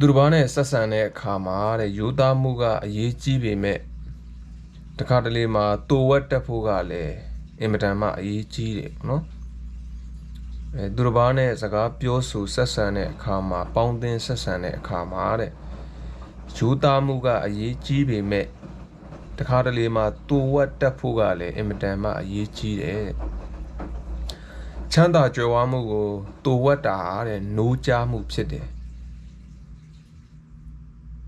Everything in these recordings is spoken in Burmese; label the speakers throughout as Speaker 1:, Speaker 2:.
Speaker 1: သူတစ်ပါးနဲ့ဆက်ဆံတဲ့အခါမှာတဲ့ရိုးသားမှုကအရေးကြီးပေမဲ့တခါတလေမှာတိုဝက်တက်ဖို့ကလည်းအင်မတန်မှအရေးကြီးတယ်ပေါ့နော်သူတစ်ပါးနဲ့စကားပြောဆိုဆက်ဆံတဲ့အခါမှာပေါင်းသင်းဆက်ဆံတဲ့အခါမှာတဲ့ရိုးသားမှုကအရေးကြီးပေမဲ့တခါတလေမှာတိုဝက်တက်ဖို့ကလည်းအင်မတန်မှအရေးကြီးတယ်ချမ်းသာကြွယ်ဝမှုကိုတိုဝက်တာတဲ့နိုးကြားမှုဖြစ်တယ်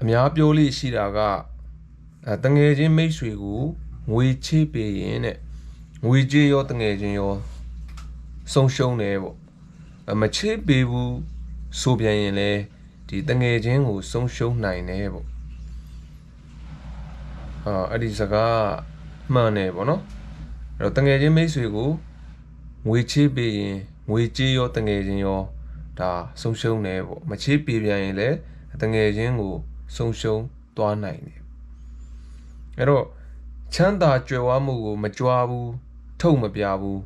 Speaker 1: အများပြောလို့ရှိတာကတငယ်ချင်းမိတ်ဆွေကိုငွေချေးပေးရင်တဲ့ငွေကြေးရောတငယ်ချင်းရောဆုံးရှုံးတယ်ပေါ့မချေးပေးဘူးဆိုပြန်ရင်လည်းဒီတငယ်ချင်းကိုဆုံးရှုံးနိုင်တယ်ပေါ့အဲ့ဒီစကားမှန်တယ်ပေါ့နော်အဲ့တော့တငယ်ချင်းမိတ်ဆွေကိုငွေချေးပေးရင်ငွေကြေးရောတငယ်ချင်းရောဒါဆုံးရှုံးတယ်ပေါ့မချေးပေးပြန်ရင်လည်းတငယ်ချင်းကိုဆုံးရှုံးသွားနိုင်တယ်အဲ့တော့ချမ်းသာကြွယ်ဝမှုကိုမကြွားဘူးထုတ်မပြဘူး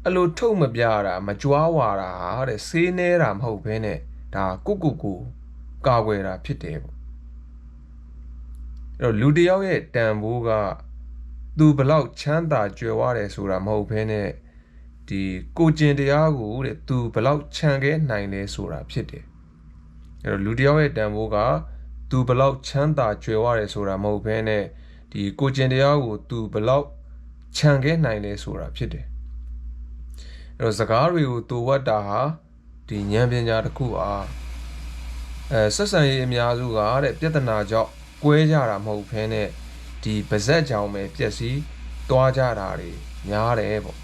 Speaker 1: အဲ့လိုထုတ်မပြတာမကြွားဝါတာတဲ့ဆေးနေတာမဟုတ်ဘဲနဲ့ဒါကိုကာကွယ်တာဖြစ်တယ်ပေါ့အဲ့တော့လူတစ်ယောက်ရဲ့တန်ဖိုးကသူဘလောက်ချမ်းသာကြွယ်ဝတယ်ဆိုတာမဟုတ်ဘဲနဲ့ဒီကိုကျင်တရားကိုတဲ့သူဘလောက်ခြံခဲနိုင်လဲဆိုတာဖြစ်တယ်အဲ့တော့လူတစ်ယောက်ရဲ့တန်ဖိုးကသူဘလောက်ချမ်းသာကြွယ်ဝတယ်ဆိုတာမဟုတ်ဘဲနဲ့ဒီကိုကျင်တရားကိုသူဘလောက်ခြံခဲနိုင်လဲဆိုတာဖြစ်တယ်အဲ့တော့စကားတွေကိုတူဝတ်တာဟာဒီဉာဏ်ပညာတစ်ခုအားဆက်ဆံရေးအများစုကတဲ့ပြဿနာကြောင့်ကွဲကြတာမဟုတ်ဘဲနဲ့ဒီပါဇက်ကြောင်ပဲပျက်စီးသွားကြတာတွေများတယ်ပေါ့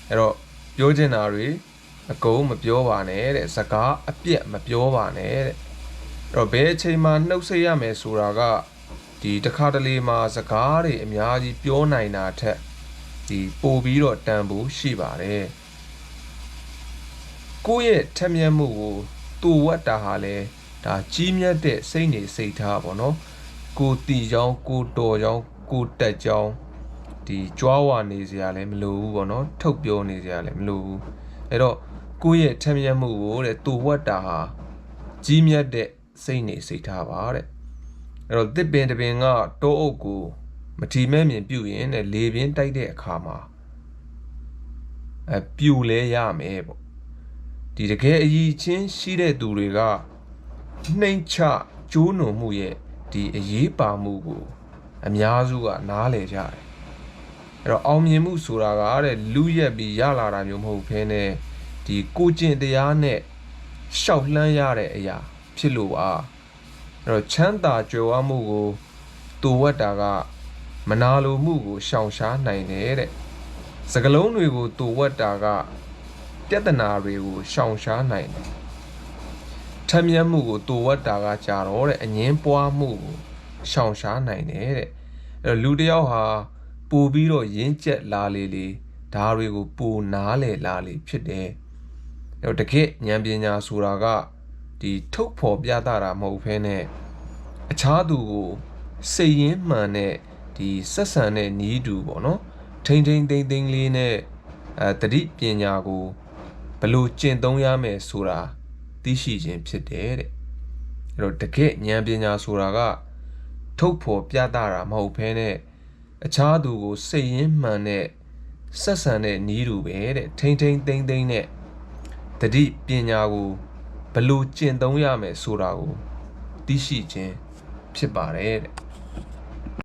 Speaker 1: အဲ့တော့ပြောချင်တာတွေအကုန်မပြောပါနဲ့တဲ့စကားအပြက်မပြောပါနဲ့တဲ့အဲ့တော့ဘယ်အချိန်မှနှုတ်ဆက်ရမယ်ဆိုတာကဒီတစ်ခါတလေမှာစကားတွေအများကြီးပြောနိုင်တာထက်ဒီပို့ပြီးတော့တန်ဖို့ရှိပါတယ်ကိုယ့်ရဲ့ထက်မြက်မှုကိုတူဝတ်တာဟာလဲဒါကြီးမြတ်တဲ့စိတ်နေစိတ်ထားပေါ့နော်ကိုတီချောင်းကိုတော်ချောင်းကိုတက်ချောင်းဒီကြွားဝါနေစရာလည်းမလိုဘူးပေါ့နော်ထုတ်ပြောနေစရာလည်းမလိုဘူးအဲ့တော့ကိုယ့်ရဲ့ထက်မြက်မှုကိုတဲ့တူဝတ်တာဟာကြီးမြတ်တဲ့စိတ်နေစိတ်ထားပါတဲ့အဲ့တော့တစ်ပင်တစ်ပင်ကတောအုပ်ကိုမထီမဲ့မြင်ပြုတ်ရင်တဲ့လေပြင်းတိုက်တဲ့အခါမှာပြူလဲရမယ်ပေါ့ဒီတကယ်အည်ချင်းရှိတဲ့သူတွေကနှိမ်ချကျိုးနုံမှုရဲ့ဒီအရေးပါမှုကိုအများစုကနားလည်ကြတယ်အဲ့တော့အောင်မြင်မှုဆိုတာကတဲ့လူရက်ပြီးရလာတာမျိုးမဟုတ်ဘဲနဲ့ဒီကိုကျင့်တရားနဲ့ရှောက်လှမ်းရတဲ့အရာဖြစ်လို့ပါအဲ့တော့ချမ်းသာကြွယ်ဝမှုကိုတူဝတ်တာကမနာလိုမှုကိုရှောင်ရှားနိုင်တယ်တဲ့စကလုံးတွေကိုတူဝတ်တာကပြဿနာတွေကိုရှောင်ရှားနိုင်တယ်ထက်မြက်မှုကိုတူဝတ်တာကကြာတော့တဲ့အငင်းပွားမှုကိုရှောင်ရှားနိုင်တယ်တဲ့အဲ့တော့လူတစ်ယောက်ဟာပို့ပြီးတော့ရင်းကျက်လာလေဒါတွေကိုပိုနားလေလာလေဖြစ်တယ်အဲ့တော့တကယ့်ဉာဏ်ပညာဆိုတာကဒီထုတ်ဖော်ပြတာမဟုတ်ဘဲနဲ့အခြားသူကိုစိတ်ရင်းမှန်တဲ့ဒီဆက်ဆံတဲ့နီးတူပေါ့နော်ထိမ့်သိမ့်လေးနဲ့တတိပညာကိုဘလို့ကျင့်သုံးရမယ်ဆိုတာသိရှိခြင်းဖြစ်တယ်တဲ့အဲ့တော့တကယ့်ဉာဏ်ပညာဆိုတာကထုတ်ဖော်ပြတာမဟုတ်ဘဲနဲ့အခြားသူကိုစိတ်ရင်းမှန်တဲ့ဆက်ဆံတဲ့နီးတူပဲတဲ့ထိမ့်သိမ့်နဲ့တတိပညာကိုဘလို့ကျင့်သုံးရမယ်ဆိုတာကိုသိရှိခြင်းဖြစ်ပါတယ်တဲ့